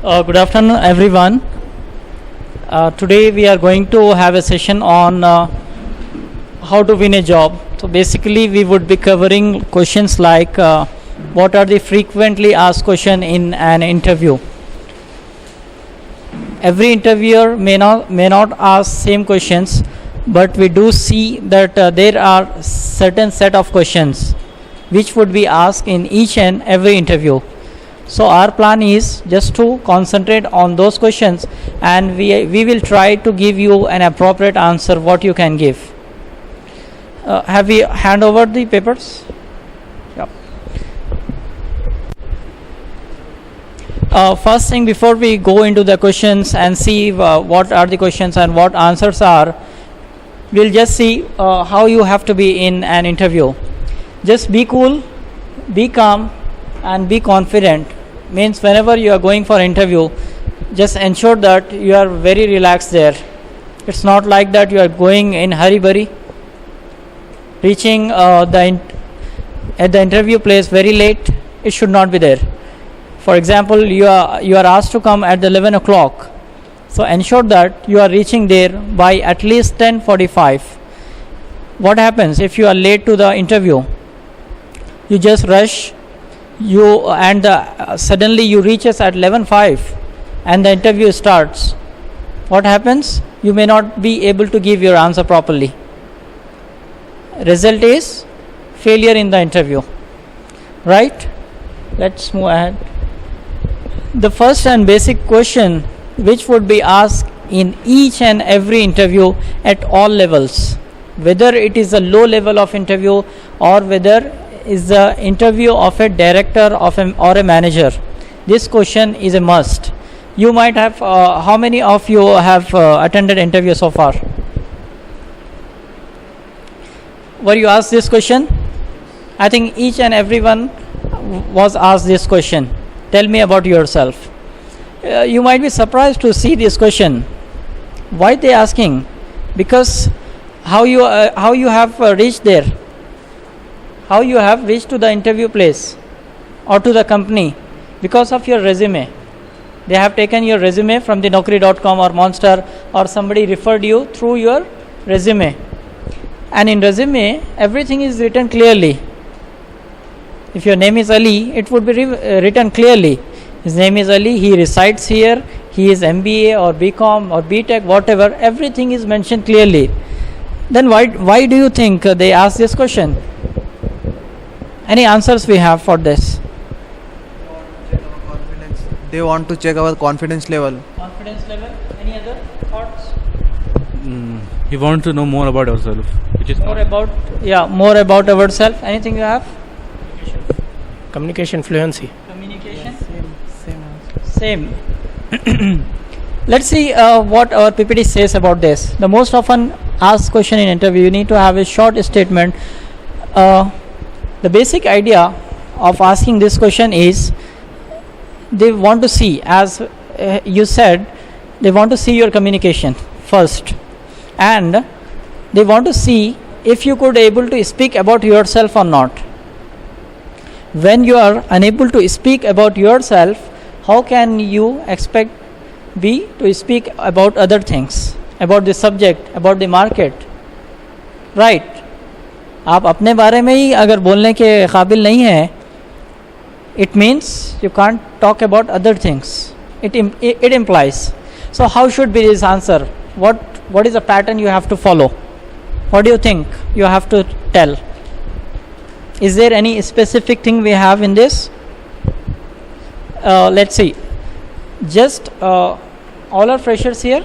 Good afternoon, everyone. Today we are going to have a session on how to win a job. So basically, we would be covering questions like what are the frequently asked questions in an interview. Every interviewer may not ask same questions, but we do see that there are certain set of questions which would be asked in each and every interview. So our plan is just to concentrate on those questions, and we will try to give you an appropriate answer what you can give. Have we hand over the papers? Yeah. First thing, before we go into the questions and see what are the questions and what answers are, we'll just see how you have to be in an interview. Just be cool, be calm, and be confident. Means whenever you are going for interview, just ensure that you are very relaxed there. It's not like that you are going in hurry-burry, reaching at the interview place very late. It should not be there. For example, you are asked to come at 11 o'clock. So ensure that you are reaching there by at least 10:45. What happens if you are late to the interview? You just rush. Suddenly you reaches at 11:05 and the interview starts. What happens? You may not be able to give your answer properly. Result is failure in the interview. Right? Let's move ahead. The first and basic question which would be asked in each and every interview at all levels, whether it is a low level of interview or whether is the interview of a director or a manager. This question is a must. You might have, how many of you have attended interview so far? Were you asked this question? I think each and everyone was asked this question. Tell me about yourself. You might be surprised to see this question. Why they asking? Because how you have reached there? How you have reached to the interview place or to the company? Because of your resume. They have taken your resume from the Naukri.com or Monster, or somebody referred you through your resume. And in resume, everything is written clearly. If your name is Ali, it would be written clearly. His name is Ali, he resides here, he is MBA or BCom or BTech, whatever, everything is mentioned clearly. Then why do you think they ask this question? Any answers we have for this? They want to check our confidence level. Confidence level? Any other thoughts? You want to know more about yourself, which is more about ourselves. Anything you have? Communication fluency. Communication? Same. Let's see what our PPT says about this. The most often asked question in interview, you need to have a short statement. The basic idea of asking this question is they want to see, as you said, they want to see your communication first, and they want to see if you could able to speak about yourself or not. When you are unable to speak about yourself, how can you expect to speak about other things, about the subject, about the market? Right? आप अपने बारे में ही अगर बोलने के काबिल नहीं हैं, it means you can't talk about other things. It implies. So how should be this answer? What is the pattern you have to follow? What do you think you have to tell? Is there any specific thing we have in this? Let's see. Just all are freshers here?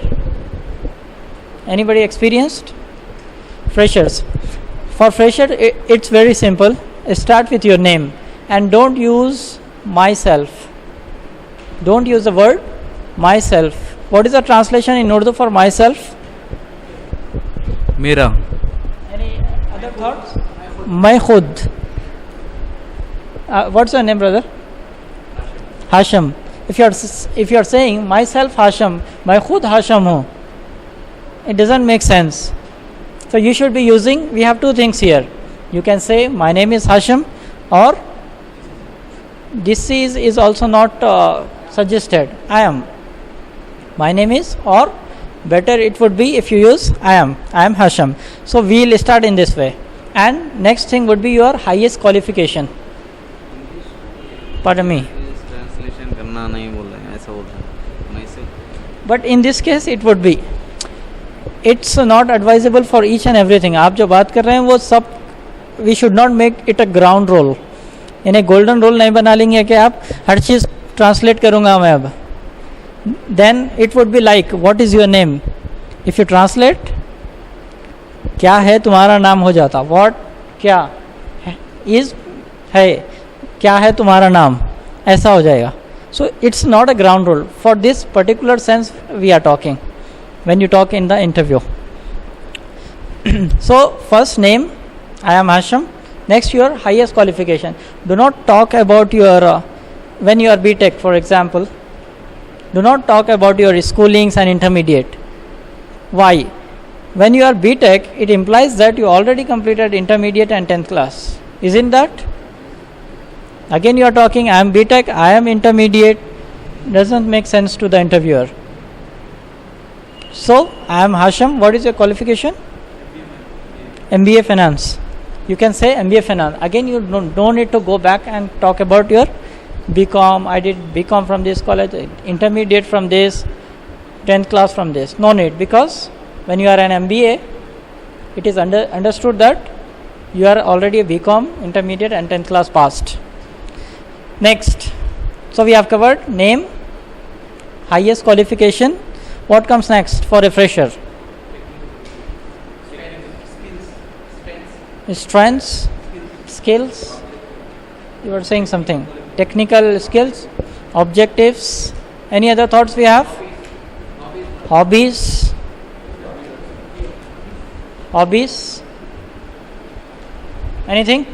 Anybody experienced? Freshers. For fresher, it's very simple. Start with your name and don't use myself. Don't use the word myself. What is the translation in Urdu for myself? Mera. Any other thoughts? My khud. What's your name, brother? Hashim. If you are saying myself Hashim, मैं खुद हाशिम हूँ, it doesn't make sense. So you should be using, we have two things here. You can say my name is Hashim, or this is also not suggested I am. My name is, or better it would be if you use I am Hasham. So we will start in this way. And next thing would be your highest qualification. Pardon me. Translation करना नहीं बोल रहे हैं, ऐसा बोलते हैं नहीं से. But in this case it would be. It's not advisable for each and everything. आप जो बात कर रहे हैं वो सब, we should not make it a ground rule. इन्हें golden rule नहीं बना लेंगे कि आप हर चीज़ translate करूँगा मैं अब. Then it would be like, what is your name? If you translate, क्या है तुम्हारा नाम हो जाता. What, क्या है, is है, क्या है तुम्हारा नाम, ऐसा हो जाएगा. So it's not a ground rule. For this particular sense we are talking when you talk in the interview. So first name, I am Hasham. Next, your highest qualification. Do not talk about your when you are BTech, for example. Do not talk about your schoolings and intermediate. Why? When you are BTech, it implies that you already completed intermediate and 10th class. Isn't that? Again you are talking, I am BTech, I am intermediate. Doesn't make sense to the interviewer. So, I am Hasham. What is your qualification? MBA Finance. You can say MBA Finance. Again, you don't need to go back and talk about your BCom. I did BCom from this college, intermediate from this, 10th class from this. No need, because when you are an MBA, it is understood that you are already a BCom, intermediate and 10th class passed. Next, so we have covered name, highest qualification. What comes next for a fresher? Strengths, skills. You were saying something. Technical skills, objectives. Any other thoughts we have? Hobbies. Hobbies. Anything?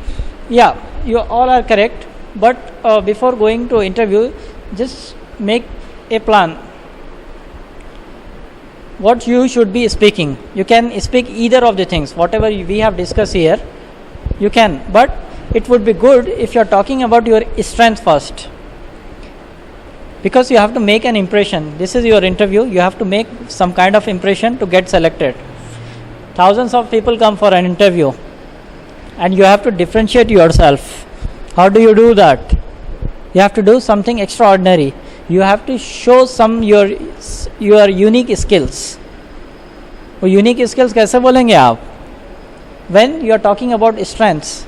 Yeah, you all are correct. But before going to interview, just make a plan. What you should be speaking. You can speak either of the things. Whatever we have discussed here, you can. But it would be good if you are talking about your strength first. Because you have to make an impression. This is your interview. You have to make some kind of impression to get selected. Thousands of people come for an interview. And you have to differentiate yourself. How do you do that? You have to do something extraordinary. You have to show some your unique skills. वो unique skills कैसे बोलेंगे आप? When you are talking about strengths,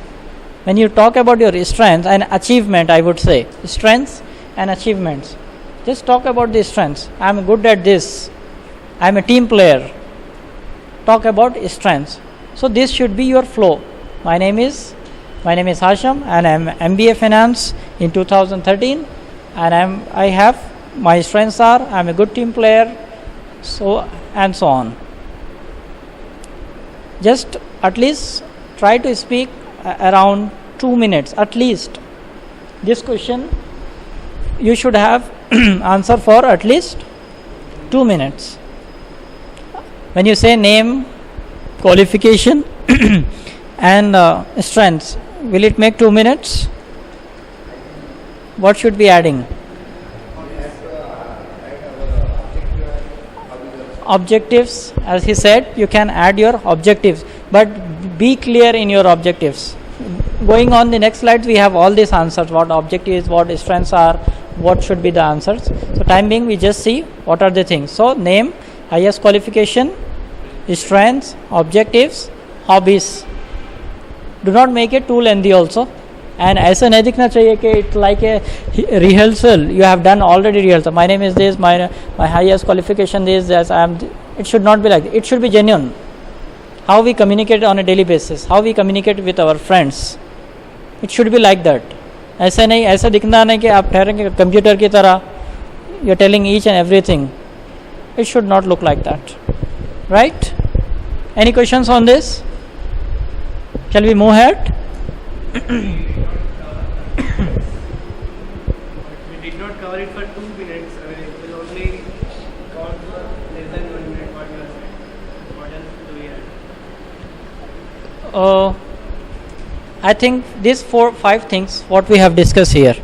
when you talk about your strengths and achievement, I would say strengths and achievements. Just talk about the strengths. I am good at this. I am a team player. Talk about strengths. So this should be your flow. My name is Hasham, and I am MBA Finance in 2013, and I have my strengths are I am a good team player, so and so on. Just at least try to speak around 2 minutes at least. This question you should have answer for at least 2 minutes. When you say name, qualification and strengths, will it make 2 minutes? What should be adding? Objectives, as he said, you can add your objectives, but be clear in your objectives. Going on the next slide, we have all these answers, what objective is, what strengths are, what should be the answers. So time being, we just see what are the things. So name, highest qualification, strengths, objectives, hobbies. Do not make it too lengthy also. And ऐसा नहीं दिखना चाहिए कि it's like a rehearsal. You have done already rehearsal. My name is this. My highest qualification is this. It should not be like that. It should be genuine. How we communicate on a daily basis. How we communicate with our friends. It should be like that. ऐसा नहीं, ऐसा दिखना नहीं कि आप ठहरेंगे computer की तरह. You are telling each and everything. It should not look like that. Right? Any questions on this? Shall we move ahead? We did not cover it for 2 minutes. I mean, it will only count for less than 1 minute. What you are saying? What else do we have? I think these 4-5 things what we have discussed here: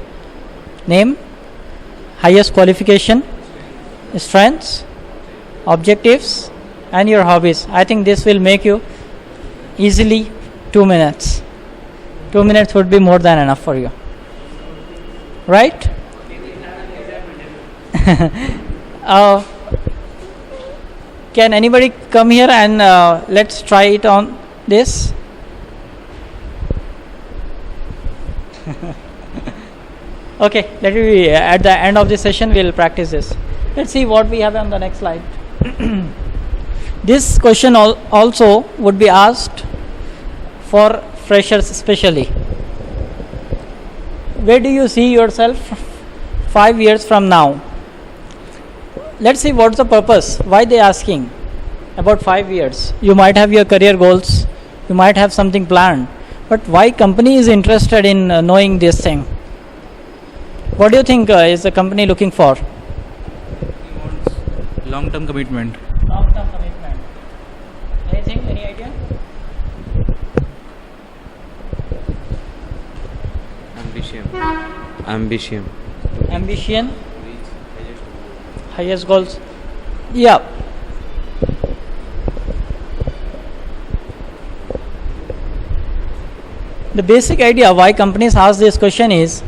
name, highest qualification, strengths, objectives, and your hobbies. I think this will make you easily 2 minutes. 2 minutes would be more than enough for you. Right? Can anybody come here and let's try it on this? Okay, let me be at the end of the session we'll practice this. Let's see what we have on the next slide. This question also would be asked for freshers especially. Where do you see yourself 5 years from now? Let's see what's the purpose. Why they asking about 5 years? You might have your career goals. You might have something planned. But why company is interested in knowing this thing? What do you think is the company looking for? He wants long-term commitment. Long-term commitment. Anything? Any idea? Ambition. Ambition. Highest goals. Yeah. The basic idea why companies ask this question is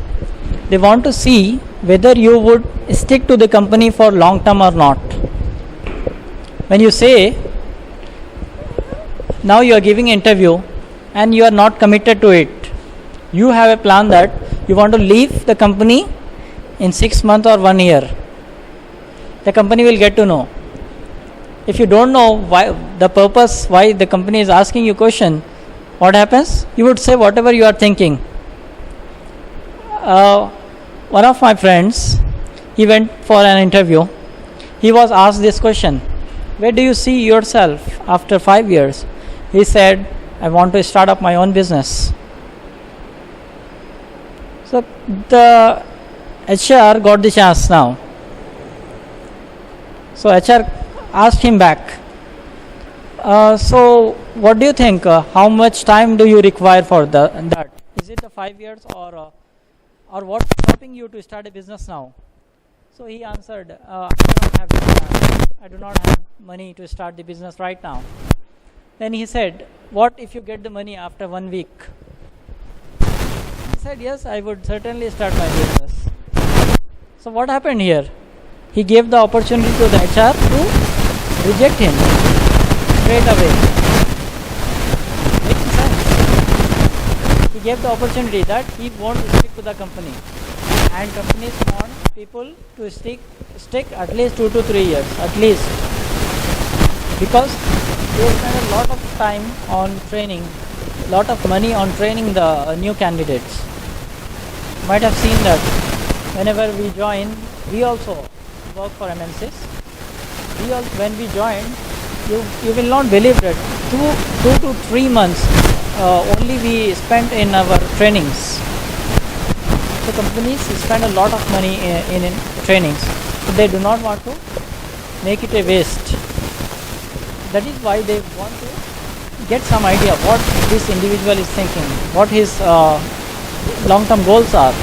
they want to see whether you would stick to the company for long term or not. When you say now you are giving interview and you are not committed to it, you have a plan that you want to leave the company in 6 months or 1 year. The company will get to know. If you don't know why the purpose why the company is asking you question, what happens? You would say whatever you are thinking. One of my friends, he went for an interview. He was asked this question: where do you see yourself after 5 years? He said, I want to start up my own business. So the HR got the chance now. So HR asked him back, so what do you think? How much time do you require for that? Is it the 5 years or what's stopping you to start a business now? So he answered, I do not have money to start the business right now. Then he said, what if you get the money after 1 week? He said, yes, I would certainly start my business. So what happened here? He gave the opportunity to the HR to reject him straight away. Making sense? He gave the opportunity that he won't stick to the company, and companies want people to stick at least 2 to 3 years, at least, because they spend a lot of time on training, lot of money on training the new candidates. You might have seen that whenever we join, we also work for MNCs. When we joined, you will not believe that 2 to 3 months only we spent in our trainings. So companies spend a lot of money in trainings. So they do not want to make it a waste. That is why they want to get some idea what this individual is thinking, what his long-term goals are.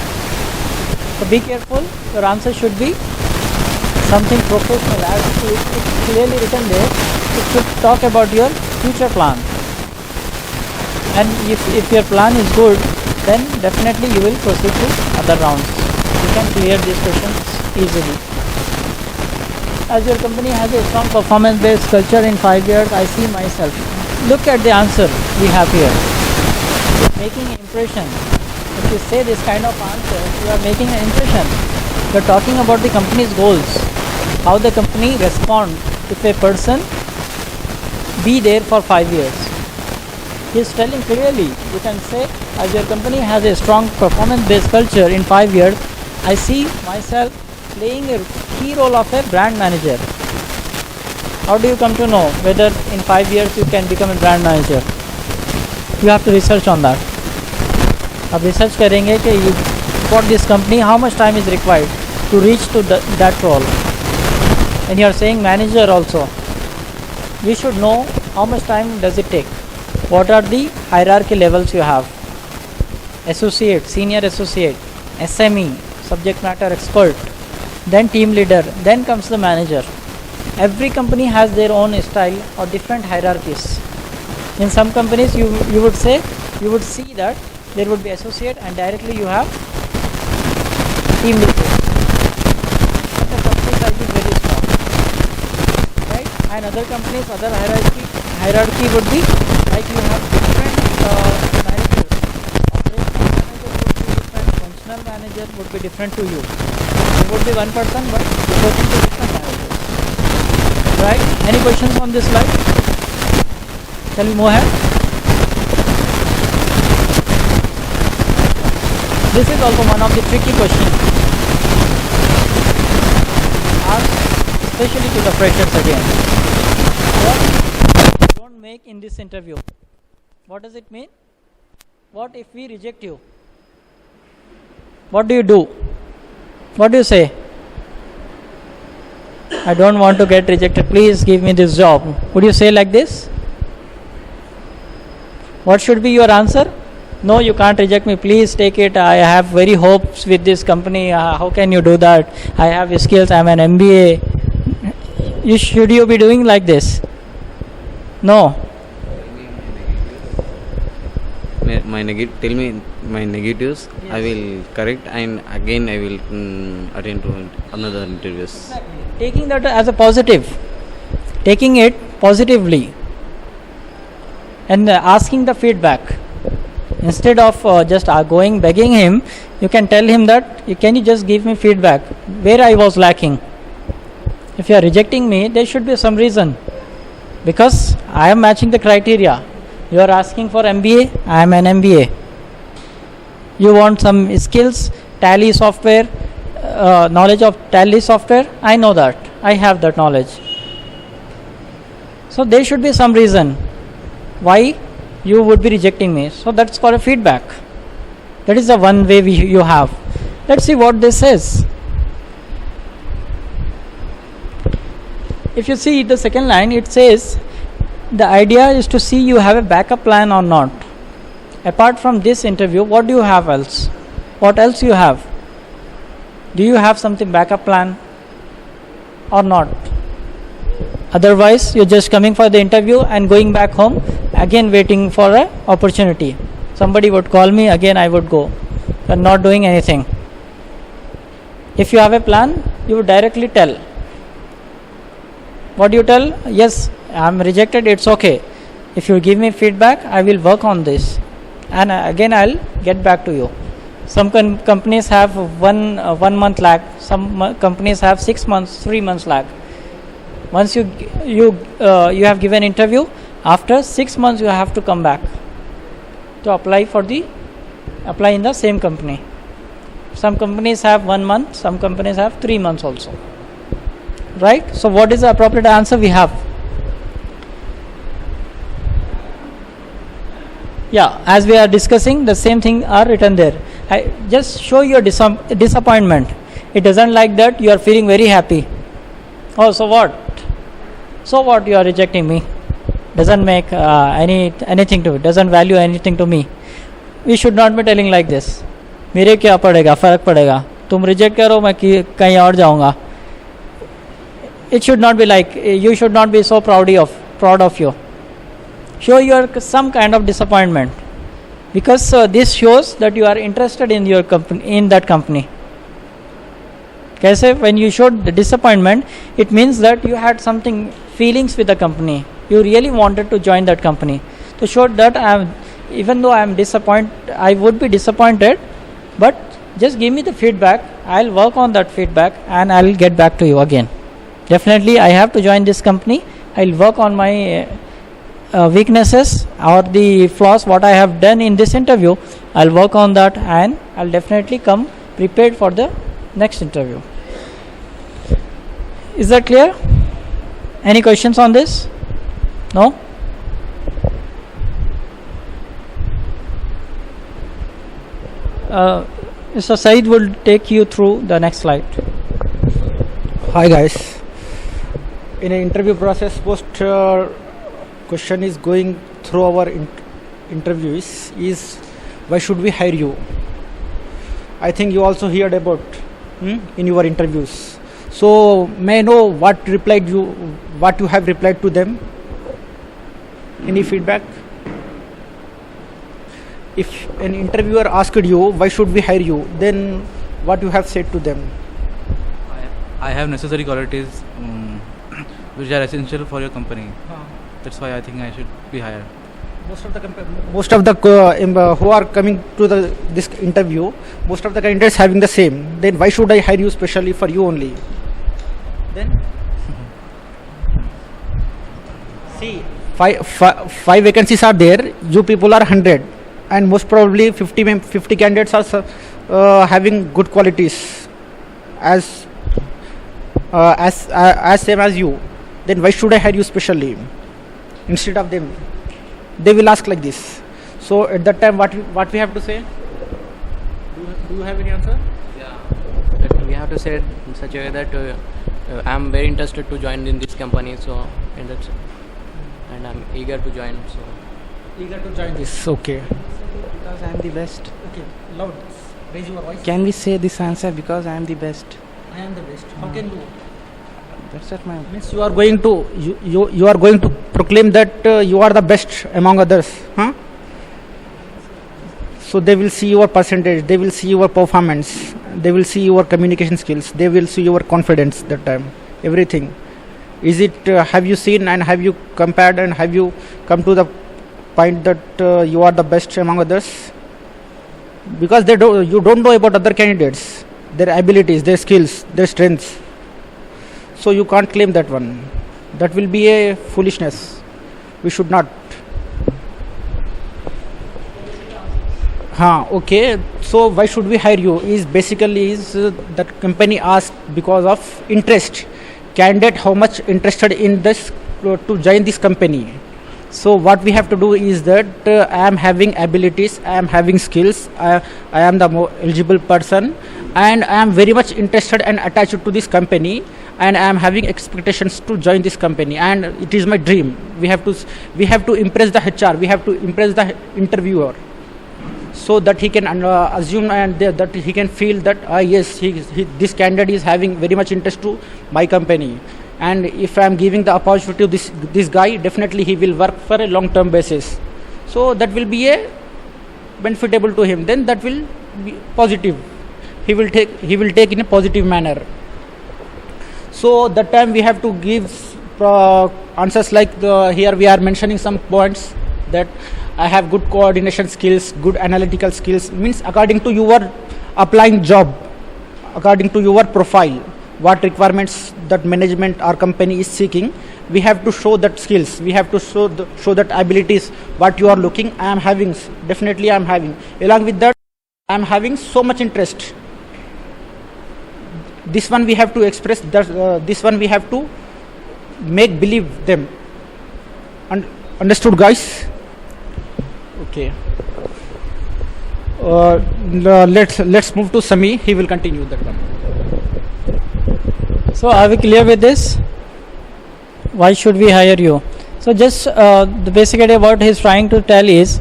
So be careful, your answer should be something professional. As it's clearly written there, it should talk about your future plan. And if your plan is good, then definitely you will proceed to other rounds. You can clear these questions easily. As your company has a strong performance-based culture in 5 years, I see myself. Look at the answer we have here. It's making an impression. If you say this kind of answer, you are making an impression. You are talking about the company's goals, how the company responds if a person be there for 5 years. He is telling clearly, you can say, as your company has a strong performance-based culture in 5 years, I see myself playing a key role of a brand manager. How do you come to know whether in 5 years you can become a brand manager? You have to research on that. अब research करेंगे कि for this company how much time is required to reach to that role. And you are saying manager also. You should know how much time does it take. What are the hierarchy levels you have? Associate, senior associate, SME, subject matter expert, then team leader, then comes the manager. Every company has their own style or different hierarchies. In some companies you would see that there would be associate and directly you have team leader. But the companies are very strong, right? And other companies, other hierarchy would be like you have different managers. Operational manager would be different, functional manager would be different to you. There would be one person but reporting to different managers. Right? Any questions on this slide? Shall we move ahead? This is also one of the tricky questions asked especially to the freshers again. What if you don't make in this interview? What does it mean? What if we reject you? What do you do? What do you say? I don't want to get rejected. Please give me this job. Would you say like this? What should be your answer? No, you can't reject me. Please take it. I have very hopes with this company. How can you do that? I have skills. I am an MBA. Should you be doing like this? No. Tell me my negatives. Yes. I will correct and again I will attend to another interviews. Taking that as a positive, taking it positively, and asking the feedback instead of just going begging him. You can tell him that can you just give me feedback where I was lacking. If you are rejecting me, there should be some reason, because I am matching the criteria. You are asking for MBA, I am an MBA. You want some skills, Tally software, knowledge of Tally software, I know that, I have that knowledge. So there should be some reason why you would be rejecting me. So that's called a feedback. That is the one way you have. Let's see what this says. If you see the second line, it says the idea is to see you have a backup plan or not. Apart from this interview, what do you have else? What else you have? Do you have something backup plan or not? Otherwise, you're just coming for the interview and going back home, again waiting for an opportunity. Somebody would call me, again I would go. You're not doing anything. If you have a plan, you would directly tell. What do you tell? Yes, I'm rejected, it's okay. If you give me feedback, I will work on this. And again, I'll get back to you. Some companies have 1 month lag. Some companies have 6 months, 3 months lag. Once you have given interview, after 6 months you have to come back to apply in the same company. Some companies have 1 month, some companies have 3 months also. Right? So what is the appropriate answer we have? Yeah, as we are discussing, the same thing are written there. Just show your disappointment. It doesn't like that you are feeling very happy. Oh, so what? So what you are rejecting me? Doesn't make anything to it. Doesn't value anything to me. We should not be telling like this. मेरे क्या पड़ेगा, फर्क पड़ेगा. तुम reject करो, मैं कहीं और जाऊँगा. It should not be like, you should not be so proud of you. Show your some kind of disappointment, because this shows that you are interested in your company, in that company. Kaise? When you showed the disappointment, it means that you had something feelings with the company. You really wanted to join that company. To show that even though I am disappointed, I would be disappointed, but just give me the feedback. I'll work on that feedback and I'll get back to you again. Definitely, I have to join this company. I'll work on my weaknesses or the flaws what I have done in this interview. I'll work on that and I'll definitely come prepared for the next interview. Is that clear? Any questions on this? No? Mr. Said will take you through the next slide. Hi guys. In an interview process, post question is going through our interviews is why should we hire you? I think you also heard about in your interviews. So may I know what you have replied to them? Any feedback? If an interviewer asked you why should we hire you, then what you have said to them? I have necessary qualities which are essential for your company. That's why I think I should be hired. Most of the who are coming to this interview, most of the candidates having the same. Then why should I hire you specially for you only? Then see, five vacancies are there. You people are 100, and most probably 50 candidates are having good qualities as same as you. Then why should I hire you specially instead of them? They will ask like this. So at that time, what we have to say? Do you have any answer? Yeah, that we have to say it in such a way that I am very interested to join in this company. So and that's it. And I'm eager to join. So Eager to join this. Okay. Because I am the best. Okay. Loud. Raise your voice. Can we say this answer because I am the best? I am the best. How can you? That's what my Means you are going to you are going to proclaim that you are the best among others, huh? So they will see your percentage, they will see your performance, they will see your communication skills, they will see your confidence that time, everything. Is it have you seen and have you compared and have you come to the point that you are the best among others? Because you don't know about other candidates, their abilities, their skills, their strengths. So you can't claim that one. That will be a foolishness. We should not. Okay. So why should we hire you? Is that company asked because of interest. Candidate how much interested in this to join this company. So what we have to do is that I am having abilities, I am having skills, I am the more eligible person, and I am very much interested and attached to this company, and I am having expectations to join this company, and it is my dream. We have to impress the HR, we have to impress the interviewer, so that he can assume and that he can feel that yes, this candidate is having very much interest to my company. And if I am giving the opportunity to this guy, definitely he will work for a long term basis. So that will be a benefitable to him. Then that will be positive. He will take in a positive manner. So that time we have to give answers like here we are mentioning some points that I have good coordination skills, good analytical skills, means according to your applying job, according to your profile, what requirements that management or company is seeking, we have to show that skills, we have to show that abilities, what you are looking. I am having, definitely I am having. Along with that, I am having so much interest. This one we have to express, this one we have to make believe them. Understood, guys? Okay. Let's move to Sami. He will continue that one. So are we clear with this? Why should we hire you? So just the basic idea what he's trying to tell is,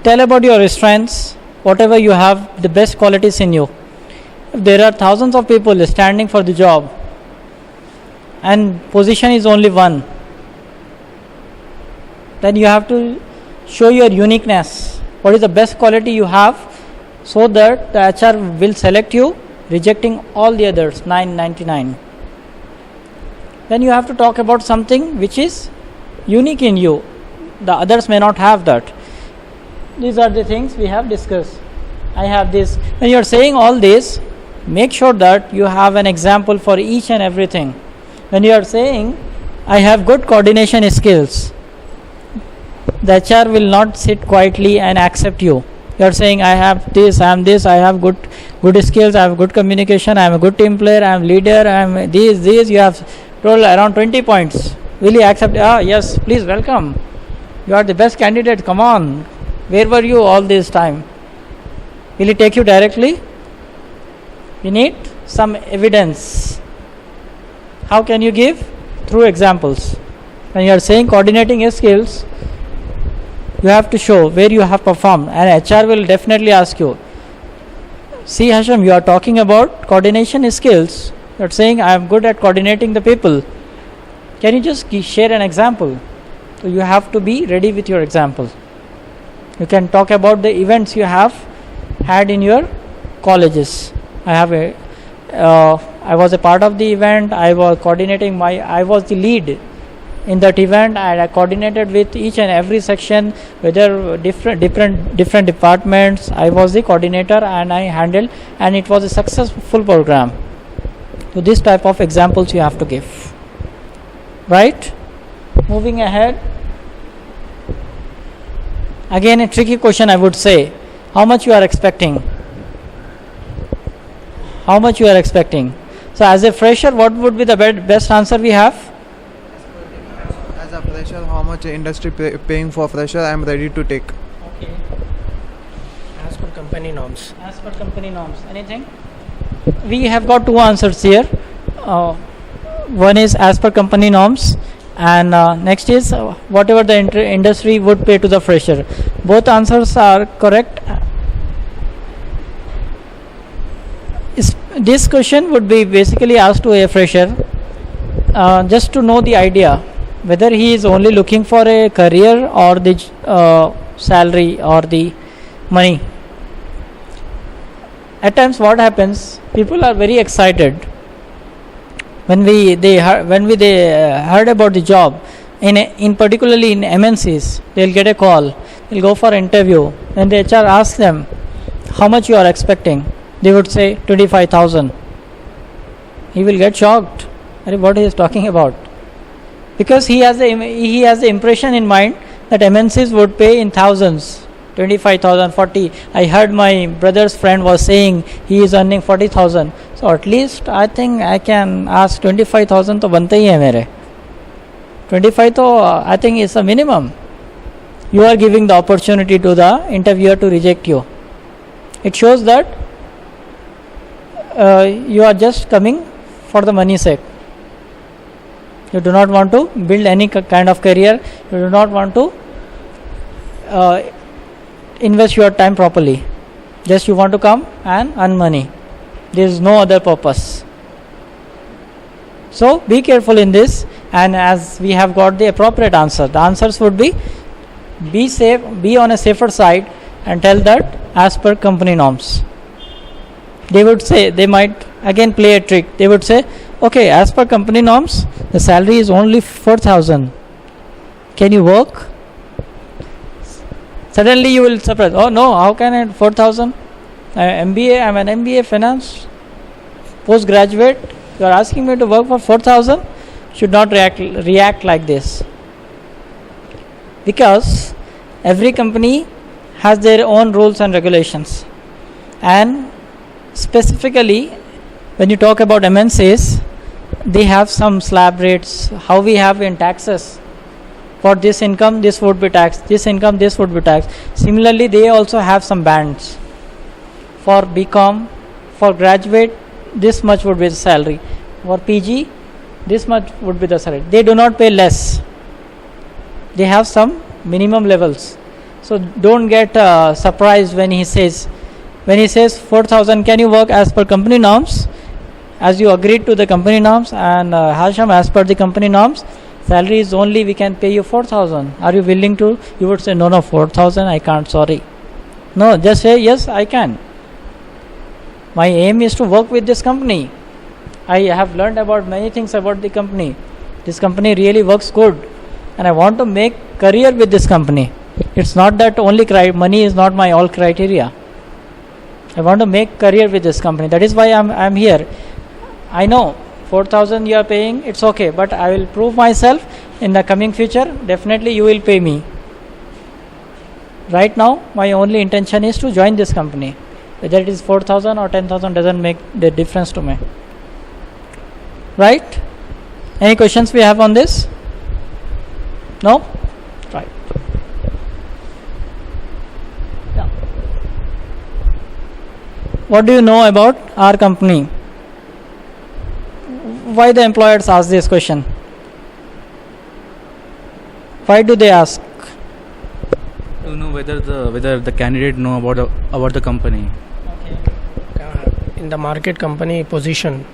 tell about your strengths, whatever you have, the best qualities in you. If there are thousands of people standing for the job and position is only one, then you have to show your uniqueness. What is the best quality you have, so that the HR will select you, rejecting all the others, 999. Then you have to talk about something which is unique in you. The others may not have that. These are the things we have discussed. I have this. When you are saying all this, make sure that you have an example for each and everything. When you are saying, I have good coordination skills, the HR will not sit quietly and accept you. You are saying, I have this, I am this, I have good skills, I have good communication, I am a good team player, I am leader, I am these, you have told around 20 points. Will he accept? Yes, please welcome. You are the best candidate, come on. Where were you all this time? Will he take you directly? You need some evidence. How can you give? Through examples. When you are saying coordinating your skills, you have to show where you have performed, and HR will definitely ask you. See, Hasham, you are talking about coordination skills. You are saying I am good at coordinating the people. Can you just share an example? So you have to be ready with your example. You can talk about the events you have had in your colleges. I was a part of the event. I was coordinating I was the lead in that event, and I coordinated with each and every section, whether different departments. I was the coordinator and I handled, and it was a successful program. So this type of examples you have to give. Right? Moving ahead. Again, a tricky question, I would say. How much you are expecting? How much you are expecting? So as a fresher, what would be the best answer we have? As a fresher, how much industry paying for fresher, I am ready to take. Okay. As per company norms. As per company norms. Anything? We have got two answers here. One is as per company norms, and next is whatever the industry would pay to the fresher. Both answers are correct. This question would be basically asked to a fresher just to know the idea whether he is only looking for a career or the salary or the money. At times what happens, people are very excited when they heard about the job. In particularly in MNCs, they'll get a call, they'll go for interview. When the HR asks them how much you are expecting, they would say 25,000. He will get shocked. What he is talking about? Because he has the impression in mind that MNCs would pay in thousands, 25,000, 40. I heard my brother's friend was saying he is earning 40,000. So at least I think I can ask 25,000 to banta hi hai mere. 25 to I think is a minimum. You are giving the opportunity to the interviewer to reject you. It shows that you are just coming for the money sake. You do not want to build any kind of career. You do not want to invest your time properly. Just you want to come and earn money. There is no other purpose. So be careful in this, and as we have got the appropriate answer, the answers would be safe, be on a safer side, and tell that as per company norms. They would say, they might again play a trick. They would say, okay, as per company norms, the salary is only 4,000. Can you work? Suddenly you will surprise. Oh no, how can I 4,000? MBA, I'm an MBA finance postgraduate. You are asking me to work for 4,000? Should not react like this. Because every company has their own rules and regulations. And specifically, when you talk about MNCs, they have some slab rates. How we have in taxes. For this income, this would be taxed. This income, this would be taxed. Similarly, they also have some bands. For BCom, for graduate, this much would be the salary. For PG, this much would be the salary. They do not pay less. They have some minimum levels. So don't get surprised when he says 4,000, can you work as per company norms? As you agreed to the company norms, and Hasham, as per the company norms, salary is only we can pay you 4,000. Are you willing to? You would say no, 4,000 I can't, sorry. No, just say yes, I can. My aim is to work with this company. I have learned about many things about the company. This company really works good, and I want to make career with this company. It's not that only money is not my all criteria. I want to make career with this company. That is why I'm here. I know 4,000 you are paying, it's okay, but I will prove myself in the coming future. Definitely you will pay me. Right now, my only intention is to join this company. Whether it is 4,000 or 10,000 doesn't make the difference to me. Right? Any questions we have on this? No? Right. Yeah. What do you know about our company? Why the employers ask this question? Why do they ask? To know whether the candidate know about the company. Okay. in the market company position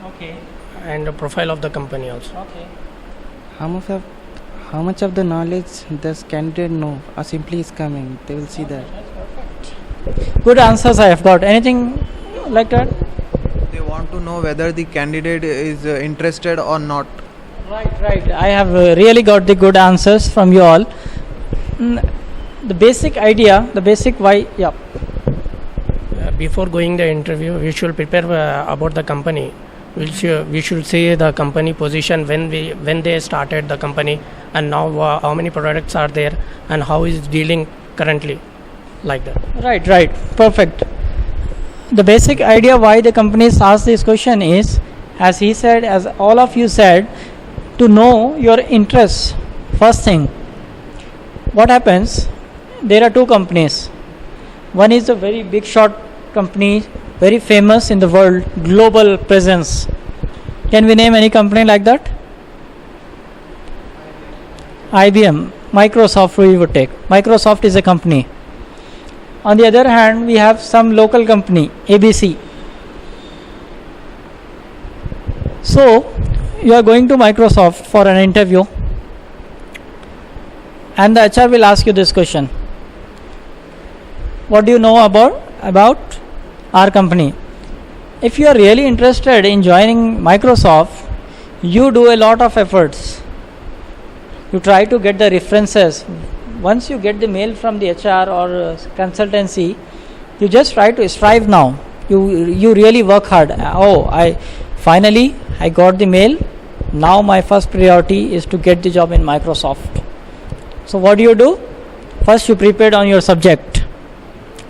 Okay. and the profile of the company also. Okay. How much of the knowledge does candidate know, or simply is coming? They will see that. Good answers I have got. Anything like that? They want to know whether the candidate is interested or not. Right. I have really got the good answers from you all. The basic idea, the basic why, yeah. Before going the interview, we should prepare about the company. We should see the company position when they started the company, and now how many products are there and how is dealing currently, like that. Right. Perfect. The basic idea why the companies ask this question is, as he said, as all of you said, to know your interests. First thing, what happens? There are two companies. One is a very big shot company, very famous in the world, global presence. Can we name any company like that? IBM, Microsoft we would take. Microsoft is a company. On the other hand, we have some local company, ABC. So, you are going to Microsoft for an interview, and the HR will ask you this question. What do you know about our company? If you are really interested in joining Microsoft, you do a lot of efforts. You try to get the references. Once you get the mail from the HR or consultancy, you just try to strive now. You really work hard. Finally I got the mail. Now my first priority is to get the job in Microsoft. So what do? First you prepared on your subject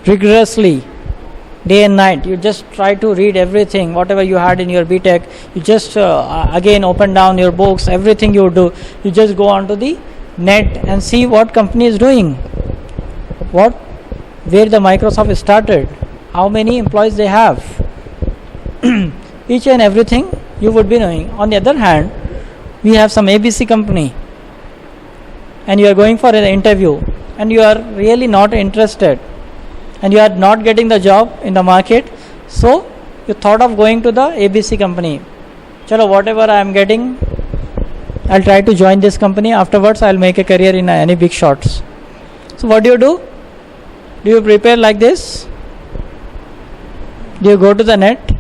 rigorously, day and night. You just try to read everything, whatever you had in your BTech. You just again open down your books, everything you do. You just go onto the net and see what company is doing, where the Microsoft started, how many employees they have. Each and everything you would be knowing. On the other hand, we have some ABC company, and you are going for an interview, and you are really not interested, and you are not getting the job in the market. So you thought of going to the ABC company. Chalo, whatever I am getting, I'll try to join this company. Afterwards, I'll make a career in any big shots. So what do? Do you prepare like this? Do you go to the net?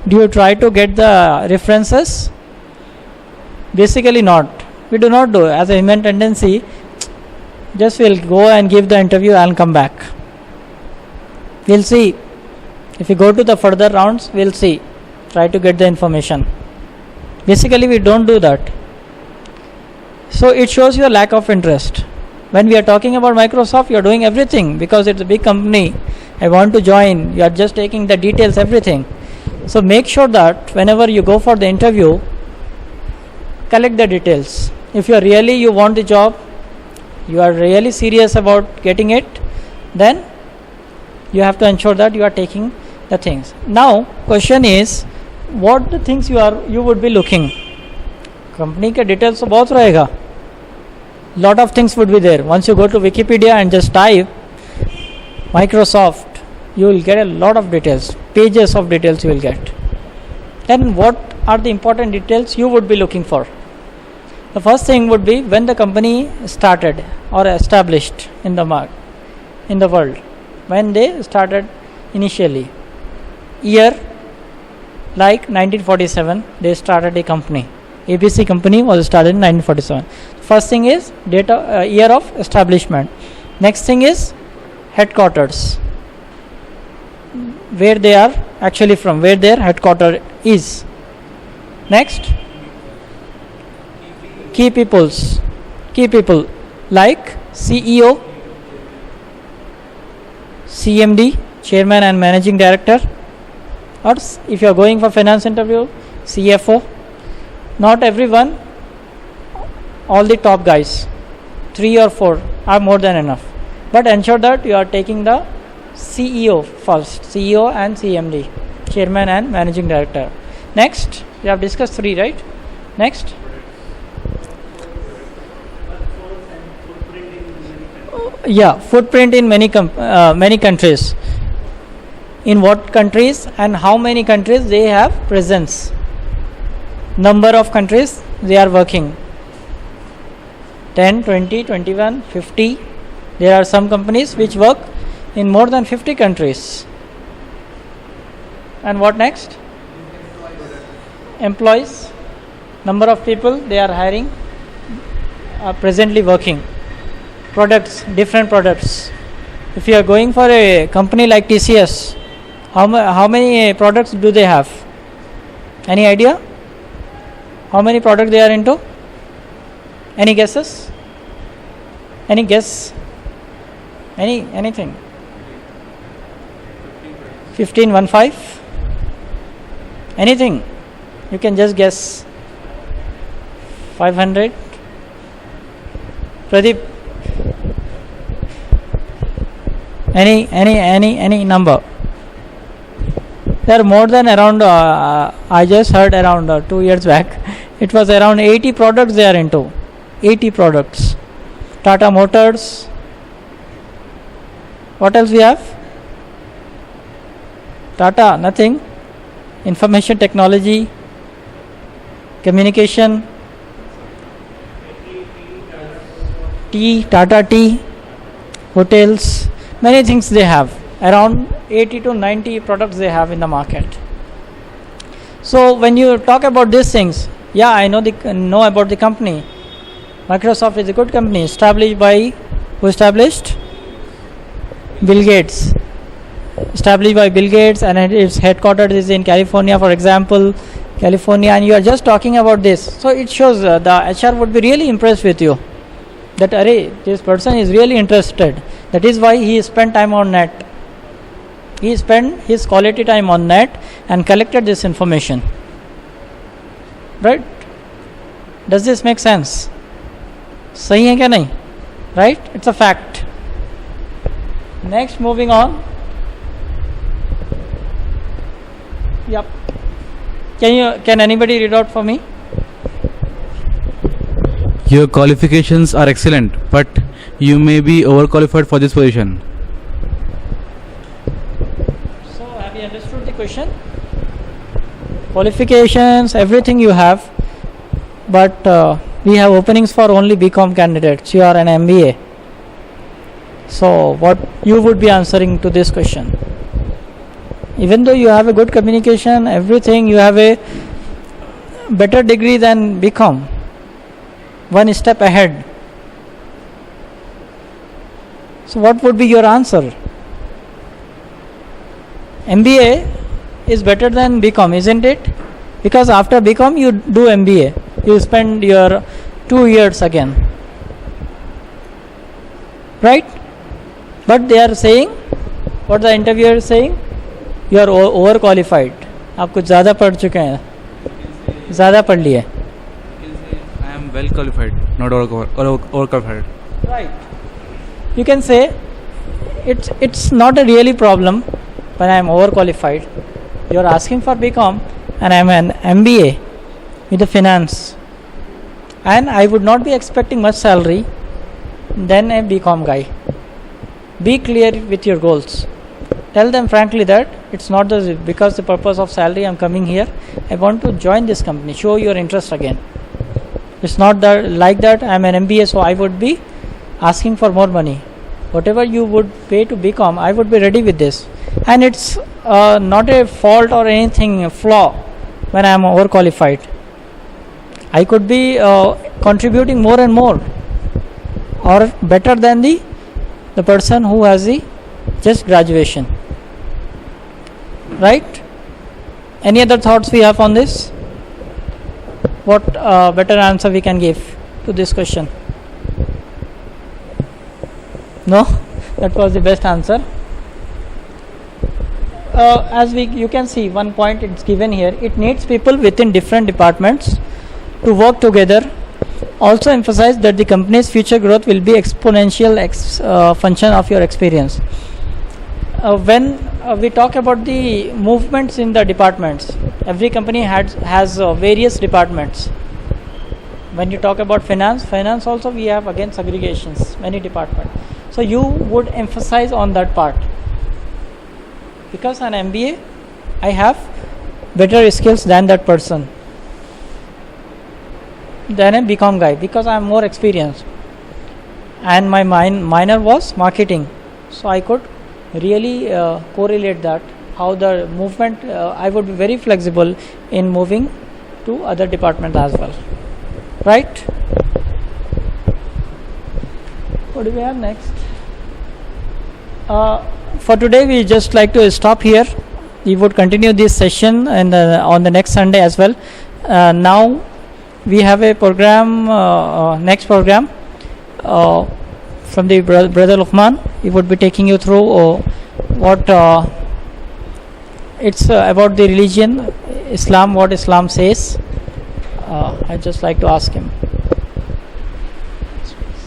Do you try to get the references? Basically not. We do not do. As a human tendency, just we'll go and give the interview and come back. We'll see. If we go to the further rounds, we'll see. Try to get the information. Basically, we don't do that. So it shows your lack of interest. When we are talking about Microsoft, you are doing everything because it's a big company. I want to join. You are just taking the details, everything. So make sure that whenever you go for the interview, collect the details. If you want the job, you are really serious about getting it, then you have to ensure that you are taking the things. Now, question is, what the things you would be looking? Company के details तो बहुत रहेगा. Lot of things would be there. Once you go to Wikipedia and just type Microsoft, you will get a lot of details, pages of details you will get. Then what are the important details you would be looking for? The first thing would be when the company started or established in the world. When they started initially. Year, like 1947, they started a company. ABC company was started in 1947. First thing is year of establishment. Next thing is headquarters. Where they are actually from, where their headquarters is. Next, key people like CEO, CMD, Chairman and Managing Director, or if you are going for finance interview, CFO. Not everyone, all the top guys, 3 or 4 are more than enough. But ensure that you are taking the CEO first, CEO and CMD, Chairman and Managing Director. Next, we have discussed 3, right? Next. Footprint in many countries. in what countries and how many countries they have presence. Number of countries they are working. 10, 20, 21, 50. There are some companies which work in more than 50 countries. And what next? Employees. Number of people they are hiring, are presently working. Products, different products. If you are going for a company like TCS, how many products do they have? Any idea? How many products they are into? Any guesses? Any guess? Anything? 15, 15? Anything? You can just guess. 500? Pradeep? Any number? There are more than around, I just heard around 2 years back, it was around 80 products they are into. 80 products. Tata Motors. What else we have? Tata, nothing. Information technology, communication, Tata Tea, hotels, many things they have. Around 80 to 90 products they have in the market. So when you talk about these things, yeah, I know about the company. Microsoft is a good company, established by who established? Bill Gates. Established by Bill Gates, and its headquarters is in California, for example, California, and you are just talking about this. So it shows the HR would be really impressed with you. That this person is really interested. That is why he spent time on net. He spent his quality time on net and collected this information. Right? Does this make sense? सही है क्या नहीं? Right? It's a fact. Next, moving on. Yep. Can anybody read out for me? Your qualifications are excellent, but you may be overqualified for this position. So, have you understood the question? Qualifications, everything you have, but we have openings for only BCom candidates. You are an MBA. So, what you would be answering to this question? Even though you have a good communication, everything, you have a better degree than BCom. One step ahead. So what would be your answer? MBA is better than BCom, isn't it? Because after BCom you do MBA. You spend your 2 years again. Right? But they are saying, what the interviewer is saying? You are overqualified. आप कुछ ज़्यादा पढ़ चुके हैं, ज़्यादा पढ़ लिए. I am well qualified, not overqualified. Right. You can say it's not a really problem when I am overqualified. You are asking for BCom and I am an MBA with the finance, and I would not be expecting much salary than a BCom guy. Be clear with your goals. Tell them frankly that it's not because the purpose of salary I'm coming here. I want to join this company. Show your interest again. It's not that like that I'm an MBA, so I would be asking for more money. Whatever you would pay to BCom, I would be ready with this. And it's not a fault or anything, a flaw when I am overqualified. I could be contributing more and more, or better than the person who has the just graduation. Right? Any other thoughts we have on this? What better answer we can give to this question? No? That was the best answer. As you can see, one point it's given here. It needs people within different departments to work together. Also emphasize that the company's future growth will be exponential function of your experience. When we talk about the movements in the departments, every company has various departments. When you talk about finance also we have again segregations, many departments. So you would emphasize on that part. because an MBA I have better skills than that person, than a BCom guy, because I am more experienced, and my minor was marketing, so I could really correlate that how the movement, I would be very flexible in moving to other departments as well, right? What do we have next? For today we just like to stop here. We would continue this session and on the next Sunday as well. Now we have a program, next program from the brother Luqman. He would be taking you through what it's about the religion, Islam, what Islam says. I just like to ask him.